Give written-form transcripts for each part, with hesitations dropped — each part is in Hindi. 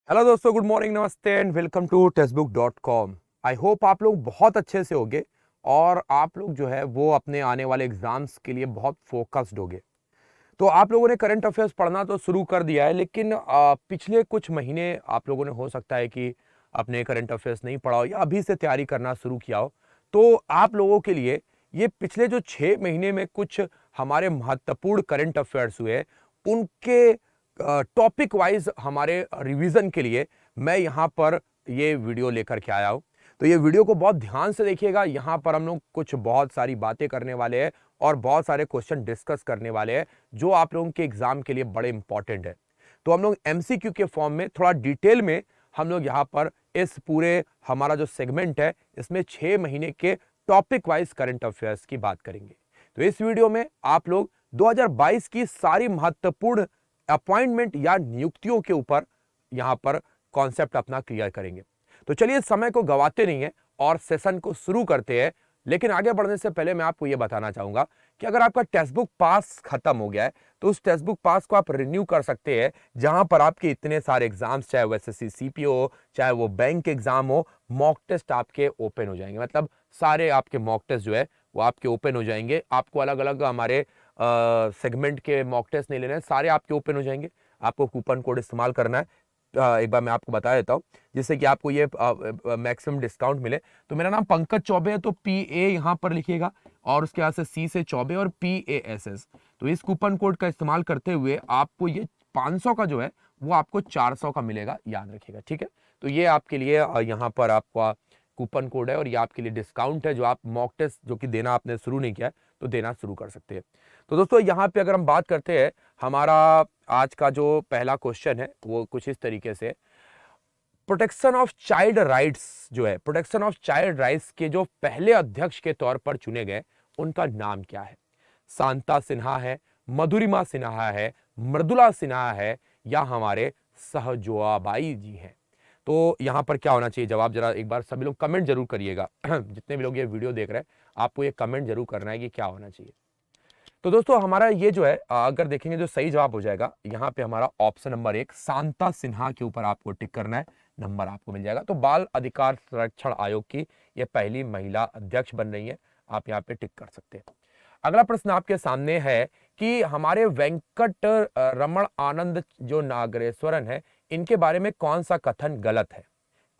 हेलो दोस्तों, गुड मॉर्निंग, नमस्ते and welcome to textbook dot com. I hope आप लोग बहुत अच्छे से होंगे और आप लोग जो है वो अपने आने वाले एग्जाम्स के लिए बहुत फोकस्ड होंगे। तो आप लोगों ने करंट अफेयर्स पढ़ना तो शुरू कर दिया है, लेकिन पिछले कुछ महीने आप लोगों ने हो सकता है कि अपने करंट अफेयर्स नहीं पढ़ा हो या अभी से तैयारी करना शुरू किया हो। तो आप लोगों के लिए ये पिछले जो 6 महीने में कुछ हमारे महत्वपूर्ण करंट अफेयर्स हुए, उनके टॉपिक वाइज हमारे रिवीजन के लिए मैं यहाँ पर ये वीडियो लेकर के आया हूँ। तो ये वीडियो को बहुत ध्यान से देखिएगा। यहाँ पर हम लोग कुछ बहुत सारी बातें करने वाले हैं और बहुत सारे क्वेश्चन डिस्कस करने वाले हैं जो आप लोगों के एग्जाम के लिए बड़े इंपॉर्टेंट है। तो हम लोग एमसीक्यू के फॉर्म में थोड़ा डिटेल में हम लोग यहाँ पर इस पूरे हमारा जो सेगमेंट है इसमें 6 महीने के टॉपिक वाइज करंट अफेयर्स की बात करेंगे। तो इस वीडियो में आप लोग 2022 की सारी महत्वपूर्ण अपॉइंटमेंट या नियुक्तियों के ऊपर यहां पर कॉन्सेप्ट अपना क्लियर करेंगे। तो चलिए समय को गवाते नहीं है और सेशन को शुरू करते हैं। लेकिन आगे बढ़ने से पहले मैं आपको यह बताना चाहूंगा कि अगर आपका टेक्स्ट बुक पास खत्म हो गया है तो उस टेक्स्ट बुक पास को आप रिन्यू कर सकते हैं, जहां पर आपके इतने सारे एग्जाम्स, चाहे वो एसएससी सीपीओ हो, चाहे वो बैंक एग्जाम हो, मॉक टेस्ट आपके ओपन हो जाएंगे। मतलब सारे आपके मॉक टेस्ट जो है वो आपके ओपन हो जाएंगे। आपको अलग अलग हमारे सेगमेंट के मॉक टेस्ट नहीं लेने हैं, सारे आपके ओपन हो जाएंगे। आपको कूपन कोड इस्तेमाल करना है। एक बार मैं आपको बता देता हूं जिससे कि आपको ये मैक्सिमम डिस्काउंट मिले। तो मेरा नाम पंकज चौबे है, तो PA यहां पर लिखिएगा और उसके बाद से C से चौबे और PASS। तो इस कूपन कोड का इस्तेमाल करते हुए आपको ये 500 का जो है वो आपको 400 का मिलेगा, याद रखिएगा, ठीक है। तो ये आपके लिए यहाँ पर आपका कूपन कोड है और ये आपके लिए डिस्काउंट है। जो आप मॉक टेस्ट जो कि देना आपने शुरू नहीं किया है तो देना शुरू कर सकते हैं। तो दोस्तों यहाँ पे अगर हम बात करते हैं, हमारा आज का जो पहला क्वेश्चन है वो कुछ इस तरीके से, प्रोटेक्शन ऑफ चाइल्ड राइट्स जो है, प्रोटेक्शन ऑफ चाइल्ड राइट्स के जो पहले अध्यक्ष के तौर पर चुने गए उनका नाम क्या है? शांता सिन्हा है, मधुरिमा सिन्हा है, मृदुला सिन्हा है या हमारे सहजोआबाई जी हैं? तो यहां पर क्या होना चाहिए जवाब? जरा एक बार सभी लोग कमेंट जरूर करिएगा। जितने भी लोग ये वीडियो देख रहे हैं आपको ये कमेंट जरूर करना है कि क्या होना चाहिए। तो दोस्तों हमारा ये जो है अगर देखेंगे जो सही जवाब हो जाएगा यहाँ पे हमारा ऑप्शन नंबर 1 शांता सिन्हा के ऊपर आपको टिक करना है, नंबर आपको मिल जाएगा। तो बाल अधिकार संरक्षण आयोग की ये पहली महिला अध्यक्ष बन रही है, आप यहाँ पे टिक कर सकते हैं। अगला प्रश्न आपके सामने है कि हमारे वेंकट रमण आनंद जो नागेश्वरन है, इनके बारे में कौन सा कथन गलत है?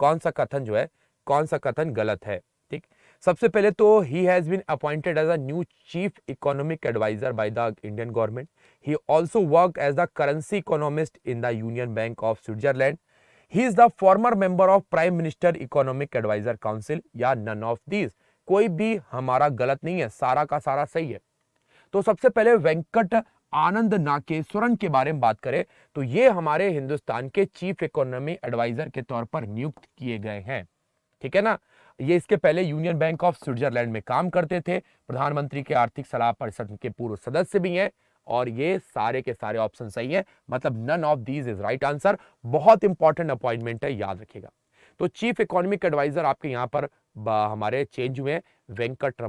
कौन सा कथन जो है, कौन सा कथन गलत है? ठीक, सबसे पहले तो he has been appointed as a new chief economic adviser by the Indian government. He also work as the currency economist in the Union Bank of Switzerland. He is the former member of prime minister economic adviser council, या नन ऑफ दीज? कोई भी हमारा गलत नहीं है, सारा का सारा सही है। तो सबसे पहले वेंकट आनंद नागेश्वरन के बारे में बात करें तो ये हमारे हिंदुस्तान के चीफ इकोनॉमी एडवाइजर के तौर पर नियुक्त किए गए हैं, ठीक है ना। ये इसके पहले यूनियन बैंक ऑफ स्विट्जरलैंड में काम करते थे, प्रधानमंत्री के आर्थिक सलाह परिषद के पूर्व सदस्य भी हैं और ये सारे के सारे ऑप्शन सही है। मतलब none of these is right answer. बहुत इंपॉर्टेंट अपॉइंटमेंट है, याद रखिएगा। तो चीफ इकोनॉमिक एडवाइजर आपके यहाँ पर हमारे चेंज हुए, वेंकट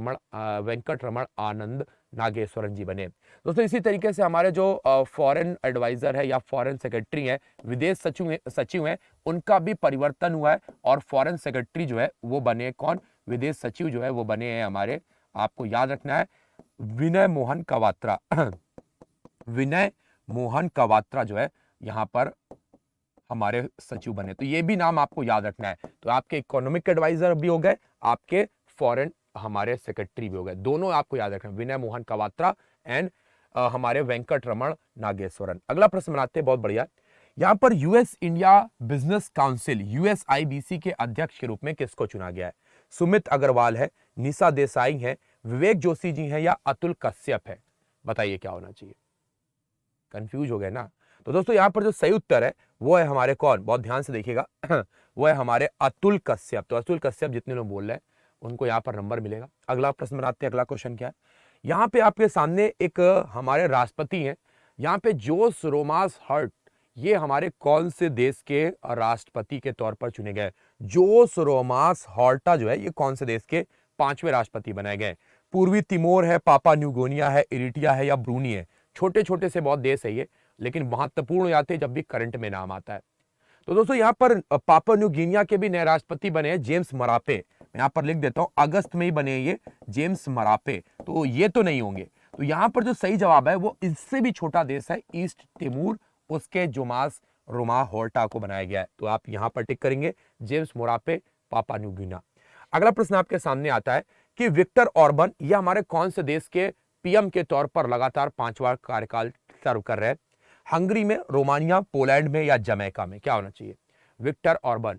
रमण आनंद नागेश्वरन जी बने। दोस्तों इसी तरीके से हमारे जो फॉरेन एडवाइजर है या फॉरेन सेक्रेटरी है, विदेश सचिव हैं, उनका भी परिवर्तन हुआ है और फॉरेन सेक्रेटरी जो है वो बने कौन? विदेश सचिव जो है वो बने हैं हमारे, आपको याद रखना है, विनय मोहन कवात्रा। विनय मोहन कवात्रा जो है यहाँ पर हमारे सचिव बने। तो ये भी नाम आपको याद रखना है। तो आपके इकोनॉमिक एडवाइजर भी हो गए, आपके फॉरेन हमारे सेक्रेटरी भी हो गए, दोनों आपको याद रखना है, विनय मोहन कवात्रा एंड हमारे वेंकट रमण नागेश्वरन। अगला प्रश्न बनाते हैं, बहुत बढ़िया। यहां पर US India business council USIBC के अध्यक्ष के रूप में किसको चुना गया है? सुमित अग्रवाल है, निशा देसाई है, विवेक जोशी जी हैं या अतुल कश्यप है? बताइए क्या होना चाहिए? कंफ्यूज हो गए ना? तो दोस्तों यहां पर जो सही उत्तर है वो है हमारे कौन? बहुत ध्यान से देखिएगा। वो है हमारे अतुल कश्यप। तो अतुल कश्यप जितने लोग बोल रहे हैं उनको यहां पर नंबर मिलेगा। अगला प्रश्न बनाते हैं। अगला क्वेश्चन क्या है? यहां पे आपके सामने एक हमारे राष्ट्रपति हैं, यहां पे जोस रोमास हर्ट, ये हमारे कौन से देश के राष्ट्रपति के तौर पर चुने गए? जोस रोमास हॉर्टा जो है ये कौन से देश के 5वें राष्ट्रपति बनाए गए? पूर्वी तिमोर है, पापा न्यूगोनिया है, इरिटिया है या ब्रूनी है? छोटे छोटे से बहुत देश है ये, लेकिन महत्वपूर्ण हो जाते हैं जब भी करंट में नाम आता है। तो दोस्तों यहाँ पर पापुआ न्यू गिनिया के भी नए राष्ट्रपति बने हैं जेम्स मरापे। मैं यहाँ पर लिख देता हूं, अगस्त में ही बने हैं ये जेम्स मरापे, तो ये तो नहीं होंगे। तो यहाँ पर जो सही जवाब है वो इससे भी छोटा देश है ईस्ट तिमूर, उसके जुमास रुमा होर्टा को बनाया गया है। तो आप यहाँ पर टिक करेंगे जेम्स मोरापे, पापुआ न्यू गिनिया। अगला प्रश्न आपके सामने आता है कि विक्टर ऑर्बन ये हमारे कौन से देश के पीएम के तौर पर लगातार 5वां कार्यकाल सर्व कर रहे हैं? हंगरी में, रोमानिया, पोलैंड में या जमैका में? क्या होना चाहिए? Viktor Orban.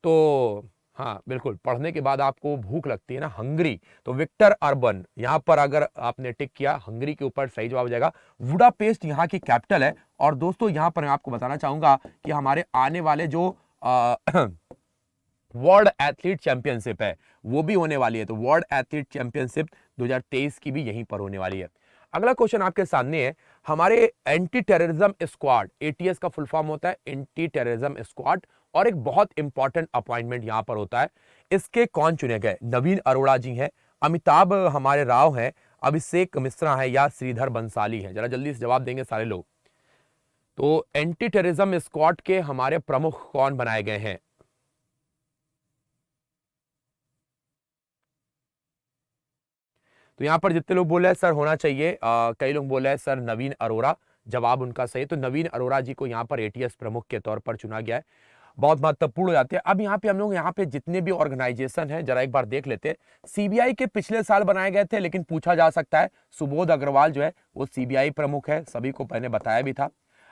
तो हाँ बिल्कुल, पढ़ने के बाद आपको भूख लगती है ना, हंगरी। तो विक्टर ऑर्बन, यहां पर अगर आपने टिक किया हंगरी के ऊपर, सही जवाब हो जाएगा। बुडापेस्ट यहाँ की कैपिटल है। और दोस्तों यहां पर मैं आपको बताना चाहूंगा कि हमारे आने वाले जो वर्ल्ड एथलीट चैंपियनशिप है वो भी होने वाली है। तो वर्ल्ड एथलीट चैंपियनशिप 2023 की भी यहीं पर होने वाली है। अगला क्वेश्चन आपके सामने है, हमारे एंटी टेररिज्म स्क्वाड, एटीएस का फुल फॉर्म होता है एंटी टेररिज्म स्क्वाड, और एक बहुत इंपॉर्टेंट अपॉइंटमेंट यहां पर होता है। इसके कौन चुने गए? नवीन अरोड़ा जी हैं, अमिताभ हमारे राव हैं, अभिषेक मिश्रा है या श्रीधर बंसाली है? जरा जल्दी से जवाब देंगे सारे लोग। तो एंटी टेररिज्म स्क्वाड के हमारे प्रमुख कौन बनाए गए हैं? तो यहां पर जितने लोग बोल रहे हैं सर होना चाहिए, कई लोग बोल रहे हैं सर नवीन अरोड़ा, जवाब उनका सही। तो नवीन अरोड़ा जी को यहां पर एटीएस प्रमुख के तौर पर चुना गया है। बहुत महत्वपूर्ण हो जाते हैं। अब यहाँ पे हम लोग यहाँ पे जितने भी ऑर्गेनाइजेशन है जरा एक बार देख लेते हैं। सीबीआई के पिछले साल बनाए गए थे, लेकिन पूछा जा सकता है, सुबोध अग्रवाल जो है वो सीबीआई प्रमुख है, सभी को पहले बताया भी था।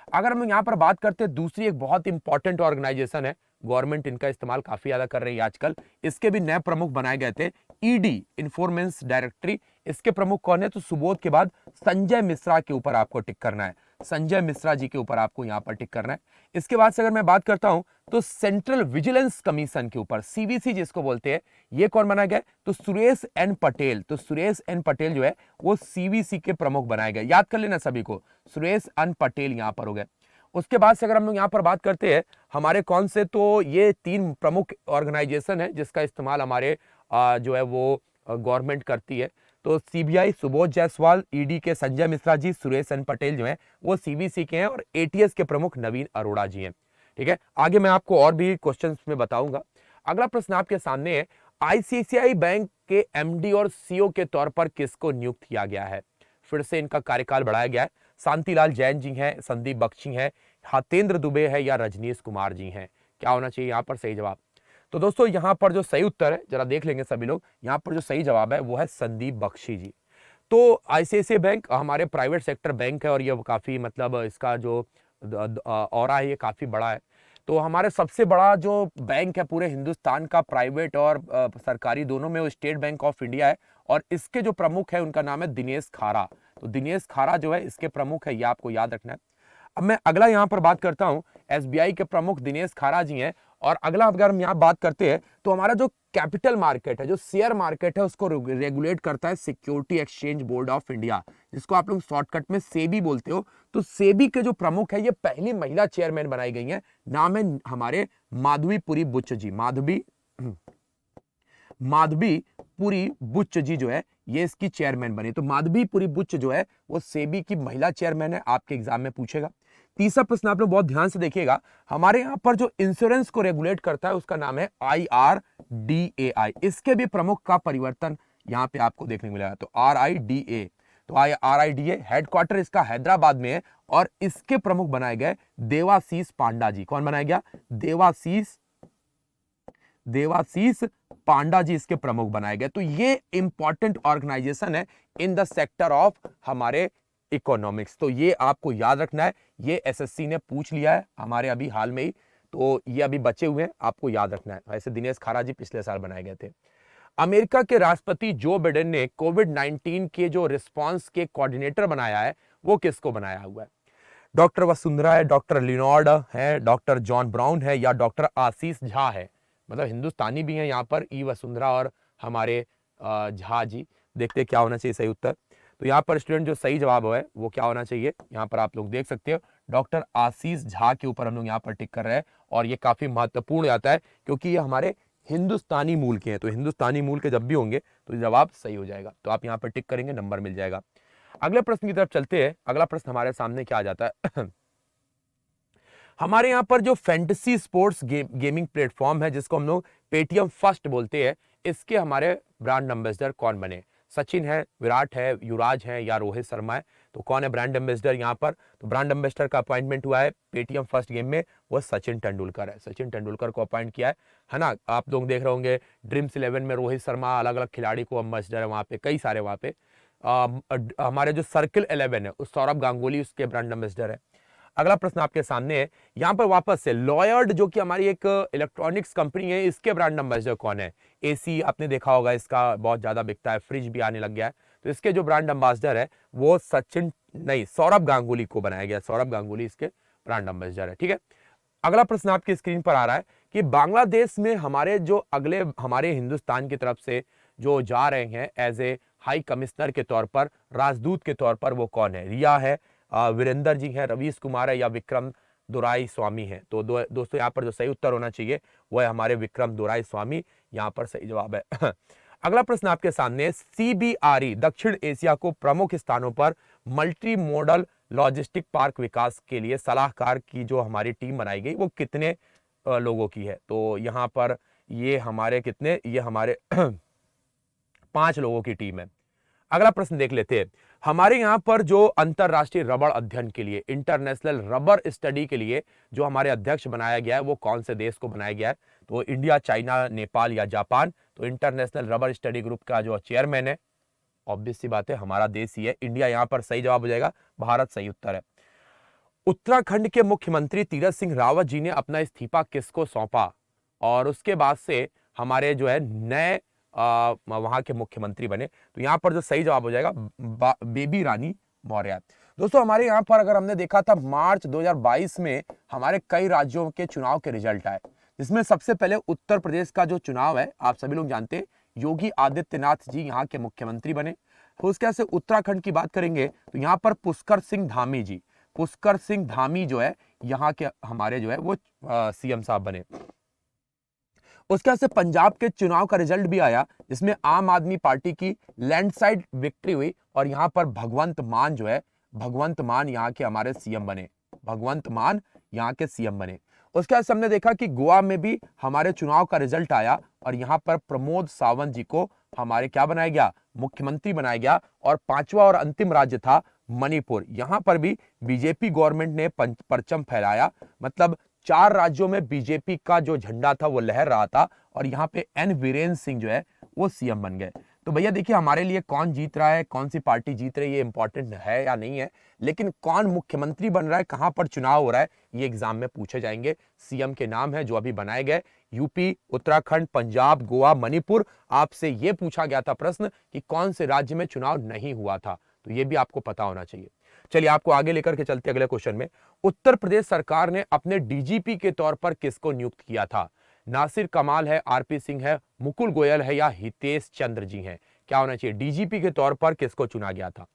अगर हम यहाँ पर बात करते हैं, दूसरी एक बहुत इंपॉर्टेंट ऑर्गेनाइजेशन है, गवर्नमेंट इनका इस्तेमाल काफी ज्यादा कर रही है आजकल, इसके भी नए प्रमुख बनाए गए थे, ईडी इन्फॉर्मेंस डायरेक्टरी। इसके प्रमुख कौन है? तो सुबोध के बाद संजय मिश्रा के ऊपर आपको टिक करना है, संजय मिश्रा जी के ऊपर आपको यहां पर टिक करना है। इसके बाद से अगर मैं बात करता हूं तो सेंट्रल विजिलेंस कमीशन के ऊपर, सीवीसी जिसको बोलते हैं, ये कौन बनाया गया? तो सुरेश एन पटेल। तो सुरेश एन पटेल जो है वो सीवीसी के प्रमुख बनाए गए, याद कर लेना सभी को, सुरेश एन पटेल यहां पर हो गए। उसके बाद से अगर हम लोग यहाँ पर बात करते हैं हमारे कौन से, तो ये 3 प्रमुख ऑर्गेनाइजेशन है जिसका इस्तेमाल हमारे जो है वो गवर्नमेंट करती है। तो सीबीआई सुबोध जायसवाल, ईडी के संजय मिश्रा जी, सुरेश एन पटेल जो है वो सीवीसी के हैं, और एटीएस के प्रमुख नवीन अरोड़ा जी हैं। ठीक है, आगे मैं आपको और भी क्वेश्चंस में बताऊंगा। अगला प्रश्न आपके सामने है, आईसीआईसीआई बैंक के एमडी और सीईओ के तौर पर किसको नियुक्त किया गया है? फिर से इनका कार्यकाल बढ़ाया गया है। शांतिलाल जैन जी हैं, संदीप बख्शी हैं, हातेंद्र दुबे है या रजनीश कुमार जी हैं? क्या होना चाहिए यहाँ पर सही जवाब? तो दोस्तों यहाँ पर जो सही उत्तर है, जरा देख लेंगे सभी लोग, यहाँ पर जो सही जवाब है वो है संदीप बख्शी जी। तो आईसीआईसीआई बैंक हमारे प्राइवेट सेक्टर बैंक है, और ये काफी मतलब इसका जो ऑरा है ये काफी बड़ा है। तो हमारे सबसे बड़ा जो बैंक है पूरे हिंदुस्तान का, प्राइवेट और सरकारी दोनों में, वो स्टेट बैंक ऑफ इंडिया है, और इसके जो प्रमुख है उनका नाम है दिनेश खारा। तो दिनेश खारा जो है इसके प्रमुख है, ये आपको याद रखना है। अब मैं अगला यहां पर बात करता हूं, एसबीआई के प्रमुख दिनेश खारा जी हैं। और अगला अगर हम यहां बात करते हैं तो हमारा जो कैपिटल मार्केट है, जो शेयर मार्केट है, उसको रेगुलेट करता है security exchange board of India, जिसको आप लोग शॉर्टकट में सेबी बोलते हो। तो सेबी के जो प्रमुख है, ये पहली महिला चेयरमैन बनाई गई है, नाम है हमारे माधवीपुरी बुच्च जी। माधवीपुरी बुच्च जी जो है ये इसकी चेयरमैन बनी। तो माधवीपुरी बुच्च जो है वो सेबी की महिला चेयरमैन है, आपके एग्जाम में पूछेगा। तीसरा प्रश्न आप लोग बहुत ध्यान से देखिएगा, हमारे यहां पर जो इंश्योरेंस को रेगुलेट करता है उसका नाम है IRDAI। इसके भी प्रमुख का परिवर्तन यहां पे आपको देखने को मिलेगा। तो RIDA, तो RIDA हेडक्वार्टर इसका हैदराबाद में है, और इसके प्रमुख बनाए गए देवाशीष पांडा जी। कौन बनाया गया? देवाशीष पांडा जी इसके प्रमुख बनाए गए। तो ये इंपॉर्टेंट ऑर्गेनाइजेशन है इन द सेक्टर ऑफ हमारे इकोनॉमिक्स। तो ये आपको याद रखना है, ये एसएससी ने पूछ लिया है हमारे अभी हाल में ही, तो ये अभी बचे हुए हैं, आपको याद रखना है। वैसे दिनेश खारा जी पिछले साल बनाए गए थे। अमेरिका के राष्ट्रपति जो बिडेन ने कोविड-19 के जो रिस्पांस के कोऑर्डिनेटर बनाया है, वो किसको बनाया हुआ है? डॉक्टर वसुंधरा है, डॉक्टर लिनॉर्ड है, डॉक्टर जॉन ब्राउन है या डॉक्टर आशीष झा है? मतलब हिंदुस्तानी भी हैं यहाँ पर, ई वसुंधरा और हमारे झा जी। देखते क्या होना चाहिए सही उत्तर। तो यहाँ पर स्टूडेंट जो सही जवाब है वो क्या होना चाहिए, यहाँ पर आप लोग देख सकते हो, डॉक्टर आशीष झा के ऊपर हम लोग यहाँ पर टिक कर रहे हैं। और ये काफी महत्वपूर्ण जाता है क्योंकि ये हमारे हिंदुस्तानी मूल के हैं। तो हिंदुस्तानी मूल के जब भी होंगे तो जवाब सही हो जाएगा। तो आप यहाँ पर टिक करेंगे, नंबर मिल जाएगा। अगले प्रश्न की तरफ चलते हैं। अगला प्रश्न हमारे सामने क्या आ जाता है हमारे यहाँ पर जो फैंटेसी स्पोर्ट्स गेमिंग प्लेटफॉर्म है जिसको हम लोग पेटीएम फर्स्ट बोलते हैं, इसके हमारे ब्रांड एम्बेसडर कौन बने? सचिन है, विराट है, युवराज है या रोहित शर्मा है? तो कौन है ब्रांड एम्बेसडर यहाँ पर? तो ब्रांड एम्बेसडर का अपॉइंटमेंट हुआ है पेटीएम फर्स्ट गेम में, वो सचिन तेंदुलकर है। सचिन तेंदुलकर को अपॉइंट किया है ना। आप लोग देख रहे होंगे ड्रीम्स 11 में रोहित शर्मा अलग अलग खिलाड़ी को एम्बेसडर है वहाँ पे, कई सारे वहाँ पे। हमारे जो सर्किल 11 है उस सौरभ गांगुली उसके ब्रांड एम्बेसडर है। अगला प्रश्न आपके सामने है, यहां पर वापस से लॉयड जो कि हमारी एक इलेक्ट्रॉनिक्स कंपनी है, इसके ब्रांड एम्बेसडर कौन है? एसी आपने देखा होगा, इसका बहुत ज्यादा बिकता है, फ्रिज भी आने लग गया है, तो इसके जो ब्रांड एम्बेसडर है वो सचिन नहीं सौरभ गांगुली को बनाया गया। सौरभ गांगुली इसके ब्रांड एम्बेसडर है। ठीक है, अगला प्रश्न आपकी स्क्रीन पर आ रहा है कि बांग्लादेश में हमारे जो अगले हमारे हिंदुस्तान की तरफ से जो जा रहे हैं एज ए हाई कमिश्नर के तौर पर, राजदूत के तौर पर, वो कौन है? रिया है, वीरेंद्र जी हैं, रवीश कुमार है या विक्रम दोराई स्वामी है? तो दोस्तों यहाँ पर जो सही उत्तर होना चाहिए वो है हमारे विक्रम दोराई स्वामी, यहाँ पर सही जवाब है। अगला प्रश्न आपके सामने, सीबीआरई दक्षिण एशिया को प्रमुख स्थानों पर मल्टी मॉडल लॉजिस्टिक पार्क विकास के लिए सलाहकार की जो हमारी टीम बनाई गई वो कितने लोगों की है? तो यहाँ पर ये हमारे कितने, ये हमारे 5 लोगों की टीम है। अगला प्रश्न देख लेते हैं, हमारे यहाँ पर जो अंतरराष्ट्रीय रबड़ अध्ययन के लिए, इंटरनेशनल रबर स्टडी के लिए जो हमारे अध्यक्ष बनाया गया है वो कौन से देश को बनाया गया है? तो इंडिया, चाइना, नेपाल या जापान? तो इंटरनेशनल रबर स्टडी ग्रुप का जो चेयरमैन है, ऑब्वियस सी बात है हमारा देश ही है, इंडिया। यहाँ पर सही जवाब हो जाएगा, भारत सही उत्तर है। उत्तराखंड के मुख्यमंत्री तीरथ सिंह रावत जी ने अपना इस्तीफा किसको सौंपा और उसके बाद से हमारे जो है नए वहां के मुख्यमंत्री बने? तो यहाँ पर जो सही जवाब हो जाएगा बेबी रानी मौर्य। दोस्तों हमारे यहाँ पर अगर हमने देखा था मार्च 2022 में हमारे कई राज्यों के चुनाव के रिजल्ट आए, जिसमें सबसे पहले उत्तर प्रदेश का जो चुनाव है आप सभी लोग जानते हैं, योगी आदित्यनाथ जी यहाँ के मुख्यमंत्री बने। तो उसके बाद से उत्तराखंड की बात करेंगे तो यहाँ पर पुष्कर सिंह धामी जी, पुष्कर सिंह धामी जो है यहाँ के हमारे जो है वो सीएम साहब बने। उसके बाद से पंजाब के चुनाव का रिजल्ट भी आया जिसमें आम आदमी पार्टी की लैंडस्लाइड विक्ट्री हुई और यहाँ पर भगवंत मान जो है, भगवंत मान यहाँ के हमारे सीएम बने, भगवंत मान यहाँ के सीएम बने। उसके बाद हमने देखा कि गोवा में भी हमारे चुनाव का रिजल्ट आया और यहाँ पर प्रमोद सावंत जी को हमारे क्या बनाया गया? मुख्यमंत्री बनाया गया। और पांचवा और अंतिम राज्य था मणिपुर, यहाँ पर भी बीजेपी गवर्नमेंट ने परचम फहराया, मतलब 4 राज्यों में बीजेपी का जो झंडा था वो लहर रहा था और यहाँ पे एन वीरेंद्र सिंह जो है वो सीएम बन गए। तो भैया देखिए हमारे लिए कौन जीत रहा है, कौन सी पार्टी जीत रही है, ये इंपॉर्टेंट है या नहीं है, लेकिन कौन मुख्यमंत्री बन रहा है, कहां पर चुनाव हो रहा है, ये एग्जाम में पूछे जाएंगे। सीएम के नाम है जो अभी बनाए गए, यूपी, उत्तराखंड, पंजाब, गोवा, मणिपुर। आपसे ये पूछा गया था प्रश्न कि कौन से राज्य में चुनाव नहीं हुआ था, तो ये भी आपको पता होना चाहिए। चलिए आपको आगे लेकर के चलते अगले क्वेश्चन में। उत्तर प्रदेश सरकार ने अपने डीजीपी के तौर पर किसको नियुक्त किया था? नासिर कमाल है, आरपी सिंह है, मुकुल गोयल है या हितेश चंद्र जी हैं? क्या होना चाहिए? डीजीपी के तौर पर किसको चुना गया था?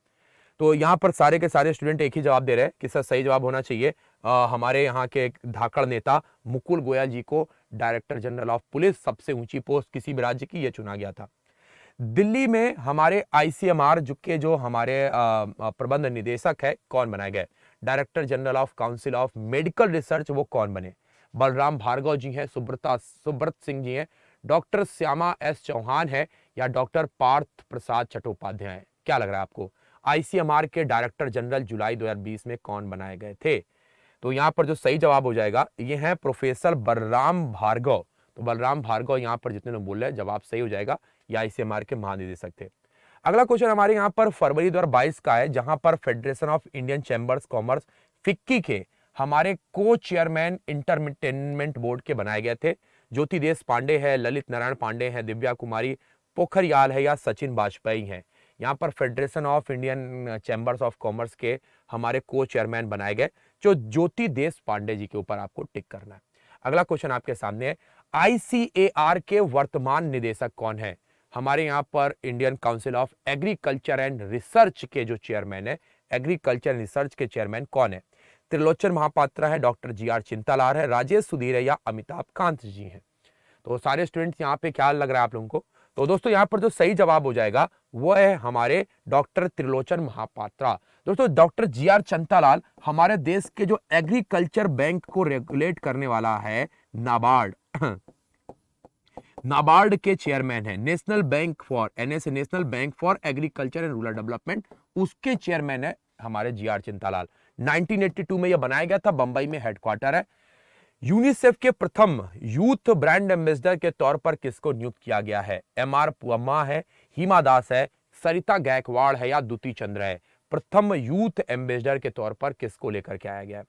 तो यहाँ पर सारे के सारे स्टूडेंट एक ही जवाब दे रहे हैं कि सर सही जवाब होना चाहिए हमारे यहाँ के एक धाकड़ नेता मुकुल गोयल जी को डायरेक्टर जनरल ऑफ पुलिस, सबसे ऊंची पोस्ट किसी भी राज्य की, यह चुना गया था। दिल्ली में हमारे आईसीएमआर जो हमारे प्रबंध निदेशक है कौन बनाए गए? Director general of council of medical research, वो कौन बने? बलराम भार्गव जी हैं, सुब्रत सिंह जी हैं, डॉक्टर श्यामा एस चौहान है या डॉक्टर पार्थ प्रसाद चट्टोपाध्याय? क्या लग रहा है आपको? आईसीएमआर के डायरेक्टर जनरल जुलाई 2020 में कौन बनाए गए थे? तो यहाँ पर जो सही जवाब हो जाएगा ये है प्रोफेसर बलराम भार्गव। तो बलराम भार्गव यहाँ पर जितने लोग बोल रहे हैं जवाब सही हो जाएगा, या आईसीएमआर के महानिदेशक थे। अगला क्वेश्चन हमारे यहाँ पर फरवरी 2022 का है, जहां पर federation of Indian chambers commerce FICCI के हमारे को चेयरमैन इंटरटेनमेंट बोर्ड के बनाए गए थे। ज्योति देश पांडे है, ललित नारायण पांडे हैं, दिव्या कुमारी पोखरियाल है या सचिन वाजपेयी हैं? यहाँ पर federation of Indian chambers of commerce के हमारे को चेयरमैन बनाए गए जो ज्योति देश पांडे जी के ऊपर आपको टिक करना है। अगला क्वेश्चन आपके सामने है, आईसीएआर के वर्तमान निदेशक कौन है? हमारे यहाँ पर Indian council of agriculture and research के जो चेयरमैन है, एग्रीकल्चर एंड रिसर्च के चेयरमैन कौन है? त्रिलोचन महापात्रा है, डॉक्टर जीआर चिंतालार है, राजेश सुधीर है या अमिताभ कांत जी हैं? तो सारे स्टूडेंट्स यहाँ पे क्या लग रहा है आप लोगों को? तो दोस्तों यहाँ पर जो सही जवाब हो जाएगा वो है हमारे डॉक्टर त्रिलोचन महापात्रा। दोस्तों डॉक्टर GR चंतालाल हमारे देश के जो एग्रीकल्चर बैंक को रेगुलेट करने वाला है, नाबार्ड नाबार्ड के चेयरमैन है, national bank for NS national bank for agriculture and rural development, उसके चेयरमैन है हमारे GR चंतालाल। 1982 में यह बनाया गया था, बंबई में हेडक्वार्टर है। यूनिसेफ के प्रथम यूथ ब्रांड एम्बेसडर के तौर पर किसको नियुक्त किया गया है? MR पुअम्मा है, हिमा दास है, सरिता गायकवाड़ है या दुती चंद्र है? प्रथम यूथ एम्बेसडर के तौर पर किसको लेकर के आया गया है?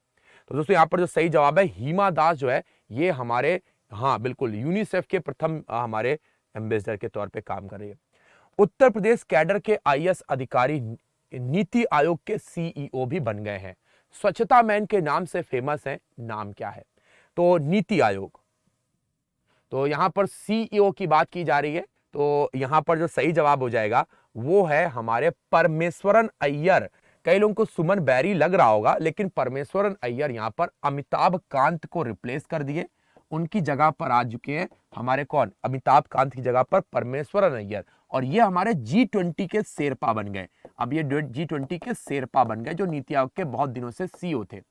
तो दोस्तों यहाँ पर जो सही जवाब है हिमा दास जो है, ये हमारे, हाँ बिल्कुल, यूनिसेफ के प्रथम हमारे एम्बेसडर के तौर पे काम कर रही है। उत्तर प्रदेश कैडर के IAS अधिकारी नीति आयोग के CEO भी बन गए हैं। स्वच्छता मैन के नाम से फेमस है, नाम क्या है? तो नीति आयोग। तो यहां पर CEO की बात की जा रही है, तो यहां पर जो सही जवाब हो जाएगा वो है हमारे परमेश्वरन अय्यर। कई लोगों को सुमन बैरी लग रहा होगा, लेकिन परमेश्वरन अय्यर यहां पर अमिताभ कांत को रिप्लेस कर दिए, उनकी जगह पर आ चुके हैं हमारे कौन? अमिताभ कांत की जगह पर परमेश्वरन अय्यर, और ये हमारे G20 के शेरपा बन गए। अब ये G20 के शेरपा बन गए, जो नीति आयोग के बहुत दिनों से CEO थे।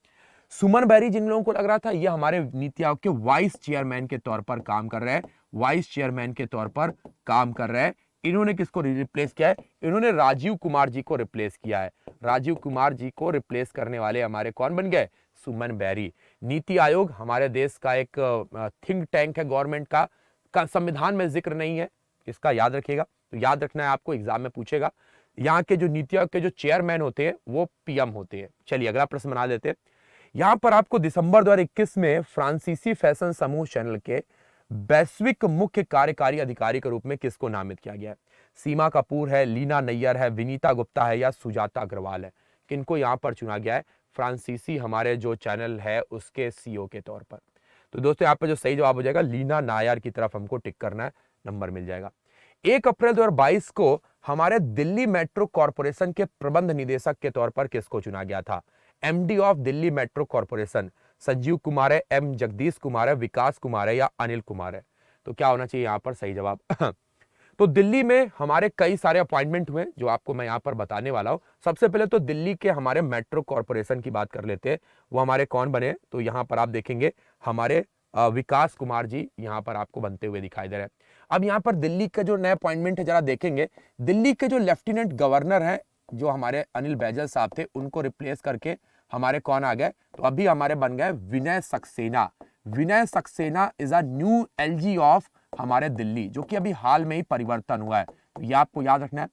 सुमन बैरी जिन लोगों को लग रहा था, ये हमारे नीति आयोग के वाइस चेयरमैन के तौर पर काम कर रहे हैं, वाइस चेयरमैन के तौर पर काम कर रहे हैं। इन्होंने किसको रिप्लेस किया है? इन्होंने राजीव कुमार जी को रिप्लेस किया है। राजीव कुमार जी को रिप्लेस करने वाले हमारे कौन बन गए? सुमन बैरी। नीति आयोग हमारे देश का एक थिंक टैंक है गवर्नमेंट का संविधान में जिक्र नहीं है, इसका याद रखिएगा। तो याद रखना है आपको, एग्जाम में पूछेगा। यहाँ के जो नीति आयोग के जो चेयरमैन होते हैं वो PM होते हैं। चलिए अगला प्रश्न बना लेते हैं। यहां पर आपको दिसंबर 2021 में फ्रांसीसी फैशन समूह चैनल के वैश्विक मुख्य कार्यकारी अधिकारी के रूप में किसको नामित किया गया है? सीमा कपूर है, लीना नैयर है, विनीता गुप्ता है या सुजाता अग्रवाल है? किनको यहां पर चुना गया है फ्रांसीसी हमारे जो चैनल है उसके CEO के तौर पर? तो दोस्तों यहाँ पर जो सही जवाब हो जाएगा लीना नायर की तरफ हमको टिक करना है, नंबर मिल जाएगा। 1 अप्रैल 2022 को हमारे दिल्ली मेट्रो कॉर्पोरेशन के प्रबंध निदेशक के तौर पर किसको चुना गया था? MD of Delhi metro corporation Sanjeev Kumar है, M जगदीश कुमार है, विकास कुमार है या अनिल कुमार है? तो क्या होना चाहिए यहाँ पर सही जवाब? तो दिल्ली में हमारे कई सारे अपॉइंटमेंट हुए जो आपको मैं यहाँ पर बताने वाला हूँ। सबसे पहले तो दिल्ली के हमारे मेट्रो कॉर्पोरेशन की बात कर लेते हैं, वो हमारे कौन बने? तो यहाँ पर आप देखेंगे हमारे विकास कुमार जी यहाँ पर आपको बनते हुए दिखाई दे रहे हैं। अब यहाँ पर दिल्ली का जो नया अपॉइंटमेंट है जरा देखेंगे, दिल्ली के जो लेफ्टिनेंट गवर्नर है जो हमारे अनिल बैजल साहब थे, उनको रिप्लेस करके हमारे कौन आ गए? तो अभी हमारे बन गए Vinay Saxena. Vinay Saxena is a new LG of हमारे दिल्ली, जो कि अभी हाल में ही परिवर्तन हुआ है, तो ये आपको याद रखना है।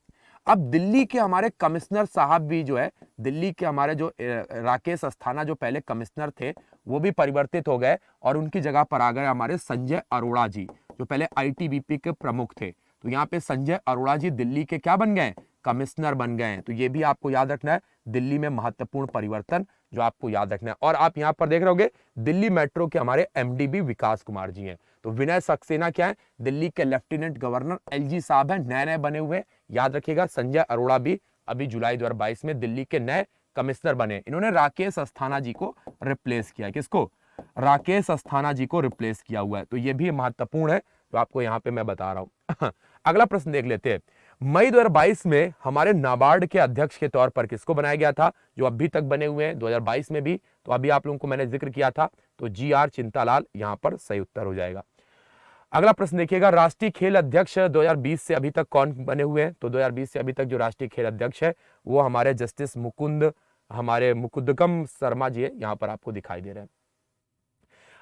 अब दिल्ली के हमारे कमिश्नर साहब भी जो है, दिल्ली के हमारे जो राकेश अस्थाना जो पहले कमिश्नर थे वो भी परिवर्तित हो गए और उनकी जगह पर आ गए हमारे संजय अरोड़ा जी, जो पहले ITBP के प्रमुख थे। तो यहाँ पे संजय अरोड़ा जी दिल्ली के क्या बन गए? कमिश्नर बन गए हैं। तो ये भी आपको याद रखना है, दिल्ली में महत्वपूर्ण परिवर्तन जो आपको याद रखना है। और आप यहाँ पर देख रहे होगे दिल्ली मेट्रो के हमारे MD भी विकास कुमार जी हैं। तो विनय सक्सेना क्या है? दिल्ली के लेफ्टिनेंट गवर्नर LG साहब हैं, नए नए बने हुए, याद रखिएगा। संजय अरोड़ा भी अभी जुलाई 2022 में दिल्ली के नए कमिश्नर बने। इन्होंने राकेश अस्थाना जी को रिप्लेस किया है। किसको? राकेश अस्थाना जी को रिप्लेस किया हुआ है। तो ये भी महत्वपूर्ण है, तो आपको यहाँ पे मैं बता रहा हूं। अगला प्रश्न देख लेते हैं। मई 2022 में हमारे नाबार्ड के अध्यक्ष के तौर पर किसको बनाया गया था, जो अभी तक बने हुए हैं 2022 में भी? तो अभी आप लोगों को मैंने जिक्र किया था, तो GR चिंतालाल यहां पर सही उत्तर हो जाएगा। अगला प्रश्न देखिएगा, राष्ट्रीय खेल अध्यक्ष 2020 से अभी तक कौन बने हुए हैं? तो 2020 से अभी तक जो राष्ट्रीय खेल अध्यक्ष है वो हमारे जस्टिस मुकुंदकम शर्मा जी है, यहां पर आपको दिखाई दे रहे हैं।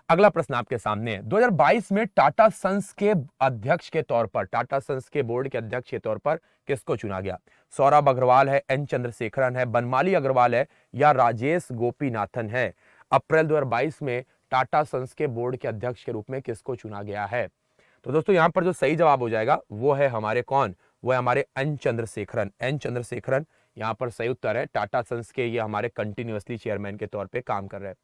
अगला प्रश्न आपके सामने है, 2022 में टाटा सन्स के अध्यक्ष के तौर पर, टाटा सन्स के बोर्ड के अध्यक्ष के तौर पर किसको चुना गया? सौरभ अग्रवाल है, N चंद्रशेखरन है, बनमाली अग्रवाल है या राजेश गोपीनाथन है? अप्रैल 2022 में टाटा सन्स के बोर्ड के अध्यक्ष के रूप में किसको चुना गया है? तो दोस्तों यहां पर जो सही जवाब हो जाएगा वो है हमारे कौन? वो है हमारे N चंद्रशेखरन। N चंद्रशेखरन यहां पर सही उत्तर है। टाटा सन्स के ये हमारे कंटिन्यूअसली चेयरमैन के तौर पर काम कर रहे हैं।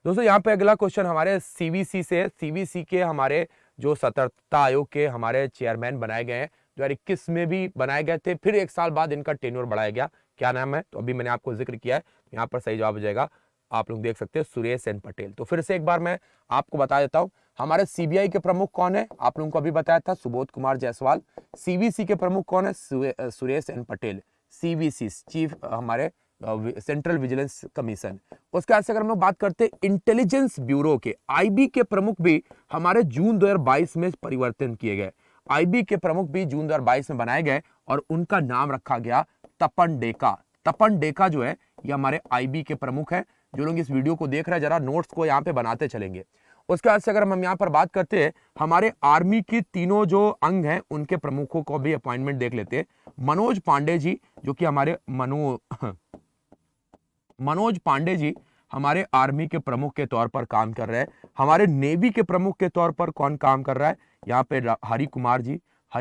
दोस्तों यहाँ पे अगला क्वेश्चन हमारे CVC से। CVC के हमारे जो सतर्कता आयोग के हमारे चेयरमैन बनाए गए हैं, 2021 में भी बनाए गए थे, फिर 1 साल बाद इनका टेन्योर बढ़ाया गया। क्या नाम है? तो अभी मैंने आपको जिक्र किया है, यहाँ पर सही जवाब हो जाएगा, आप लोग देख सकते हैं, सुरेश एन पटेल। तो फिर से एक बार मैं आपको बता देता हूँ, हमारे सीबीआई के प्रमुख कौन है, आप लोगों को अभी बताया था, सुबोध कुमार जायसवाल। सीवीसी के प्रमुख कौन है, Suresh N Patel, CVC chief हमारे सेंट्रल विजिलेंस कमीशन। उसके बाद से अगर हम लोग बात करते हैं इंटेलिजेंस ब्यूरो के, आईबी के प्रमुख भी हमारे जून 2022 में परिवर्तन किए गए। आईबी के प्रमुख भी जून 2022 में बनाए गए और उनका नाम रखा गया तपन डेका। तपन डेका जो है ये हमारे आईबी के प्रमुख हैं। जो लोग इस वीडियो को देख रहे हैं जरा नोट्स को यहाँ पे बनाते चलेंगे। उसके बाद से अगर हम यहाँ पर बात करते हैं हमारे आर्मी की तीनों जो अंग हैं उनके प्रमुखों को भी अपॉइंटमेंट देख लेते हैं। मनोज पांडे जी जो कि हमारे मनोज पांडे जी हमारे आर्मी के प्रमुख के तौर पर काम कर रहे हैं। हमारे नेवी के प्रमुख के तौर पर कौन काम कर रहा है, यहाँ पे हरि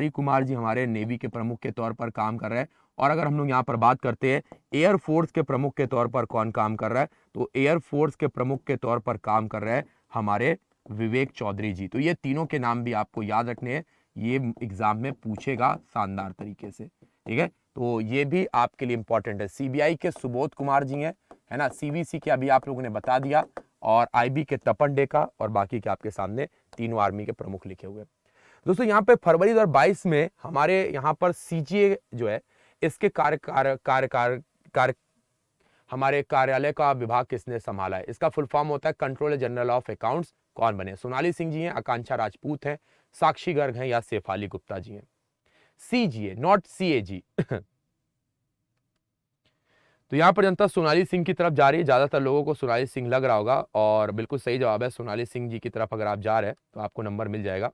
कुमार जी हमारे नेवी के प्रमुख के तौर पर काम कर रहे हैं। और अगर हम लोग यहाँ पर बात करते हैं एयरफोर्स के प्रमुख के तौर पर कौन काम कर रहा है, तो एयरफोर्स के प्रमुख के तौर पर काम कर रहे हैं हमारे विवेक चौधरी जी। तो ये तीनों के नाम भी आपको याद रखने हैं, ये एग्जाम में पूछेगा शानदार तरीके से, ठीक है। तो ये भी आपके लिए इंपॉर्टेंट है। सीबीआई के सुबोध कुमार जी हैं, है ना, सीवीसी के अभी आप लोगों ने बता दिया, और आईबी के तपन डेका, और बाकी के आपके सामने तीनों आर्मी के प्रमुख लिखे हुए। दोस्तों यहाँ पे फरवरी 2022 में हमारे यहाँ पर सीजीए जो है इसके हमारे कार्यालय का विभाग किसने संभाला है, इसका फुल फॉर्म होता है कंट्रोलर जनरल ऑफ अकाउंट्स। कौन बने, सोनाली सिंह जी हैं, आकांक्षा राजपूत हैं, साक्षी गर्ग हैं, या शेफाली गुप्ता जी हैं। CGA not CAG. तो यहां पर जनता सोनाली सिंह की तरफ जा रही है, ज्यादातर लोगों को सोनाली सिंह लग रहा होगा, और बिल्कुल सही जवाब है सोनाली सिंह जी की तरफ अगर आप जा रहे हैं तो आपको नंबर मिल जाएगा।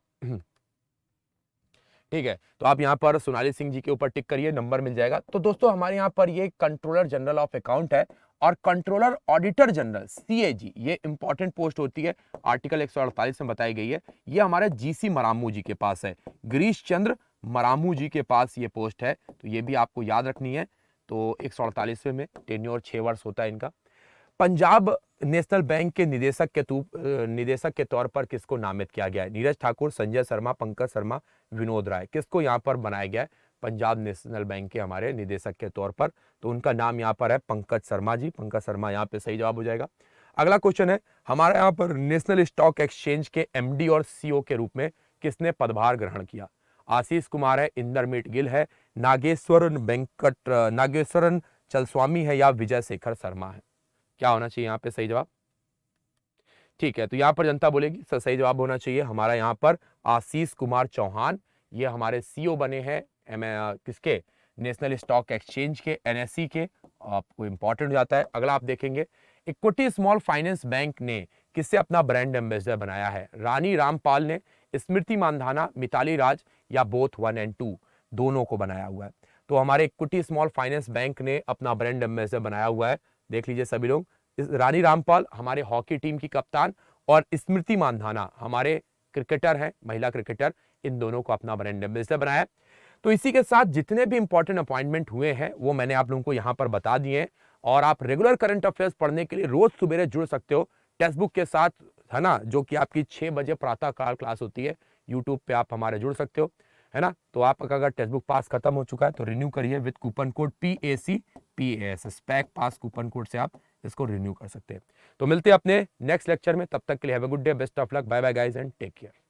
ठीक है, तो आप यहाँ पर सोनाली सिंह जी के ऊपर टिक करिए, नंबर मिल जाएगा। तो दोस्तों हमारे यहाँ पर ये कंट्रोलर जनरल ऑफ अकाउंट है, और कंट्रोलर ऑडिटर जनरल सीएजी ये इंपॉर्टेंट पोस्ट होती है, आर्टिकल 148 में बताई गई है। ये हमारे जीसी मरामू जी के पास है, गिरीश चंद्र मरामू जी के पास ये पोस्ट है, तो ये भी आपको याद रखनी है। तो 148वें में टेन्योर 6 वर्ष होता है इनका। पंजाब नेशनल बैंक के निदेशक के तौर पर किसको नामित किया गया है, नीरज ठाकुर, संजय शर्मा, पंकज शर्मा, विनोद राय, किसको यहाँ पर बनाया गया है पंजाब नेशनल बैंक के हमारे निदेशक के तौर पर, तो उनका नाम यहाँ पर है पंकज शर्मा जी। पंकज शर्मा यहाँ पे सही जवाब हो जाएगा। अगला क्वेश्चन है हमारे यहाँ पर नेशनल स्टॉक एक्सचेंज के एमडी और सीईओ के रूप में किसने पदभार ग्रहण किया, आशीष कुमार है, इंदरमीत गिल है, नागेश्वरन चलस्वामी है, या विजय शेखर शर्मा है। क्या होना चाहिए यहाँ पे सही जवाब, ठीक है। तो यहाँ पर जनता बोलेगी सही जवाब होना चाहिए हमारा यहाँ पर आशीष कुमार चौहान, ये हमारे सीईओ बने हैं किसके, नेशनल स्टॉक एक्सचेंज के, एनएसई के, आपको इंपॉर्टेंट हो जाता है। अगला आप देखेंगे इक्विटी स्मॉल फाइनेंस बैंक ने किससे अपना ब्रांड एम्बेसडर बनाया है, रानी रामपाल ने, स्मृति मानधाना, मिताली राज, या बोथ 1 और 2 दोनों को बनाया हुआ है। तो हमारे इक्विटी स्मॉल फाइनेंस बैंक ने अपना ब्रांड एम्बेसडर बनाया हुआ है, देख लीजिए सभी लोग। रानी रामपाल हमारे हॉकी टीम की कप्तान, और स्मृति मानधाना हमारे क्रिकेटर हैं, महिला क्रिकेटर, इन दोनों को अपना ब्रांड एम्बेसडर बनाया। तो इसी के साथ जितने भी इंपॉर्टेंट अपॉइंटमेंट हुए हैं वो मैंने आप लोगों को यहाँ पर बता दिए हैं, और आप रेगुलर करंट अफेयर्स पढ़ने के लिए रोज सुबह जुड़ सकते हो टेक्स्ट बुक के साथ, है ना, जो कि आपकी 6 बजे प्रातः काल क्लास होती है, यूट्यूब पे आप हमारे जुड़ सकते हो, है ना। तो आपका अगर टेक्स्ट बुक पास खत्म हो चुका है तो रिन्यू करिए with coupon code PAC SPAC pass coupon code से आप इसको रिन्यू कर सकते हैं। तो मिलते हैं अपने नेक्स्ट लेक्चर में, तब तक के लिए have a good day, best of luck, bye bye guys and take care.